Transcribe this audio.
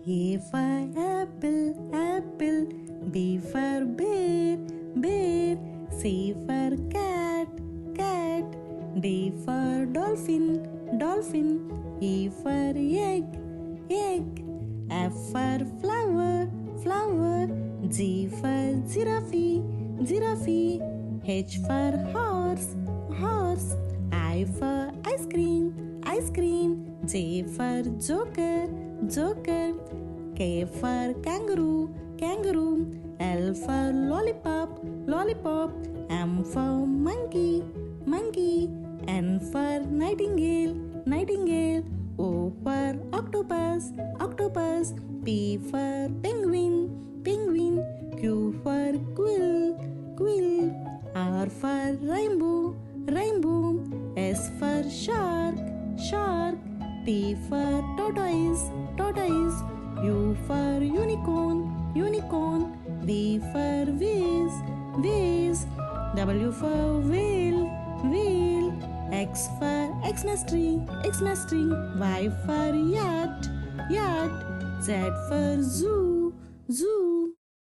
A for apple, apple. B for bear, bear. C for cat, cat. D for dolphin, dolphin. E for egg, egg. F for flower, flower. G for giraffe, giraffe. H for horse, horse. I for ice cream, ice cream. J for joker, joker. K for kangaroo, kangaroo. L for lollipop, lollipop. M for monkey, monkey. N for nightingale, nightingale. O for octopus, octopus. P for penguin, penguin. Q for quill, quill. R for rainbow, rainbow. S for shark, shark. T for tortoise, tortoise. U for unicorn, unicorn. V for vase, vase. W for whale, whale. X for XMAS tree, XMAS tree. Y for yacht, yacht. Z for zoo, zoo.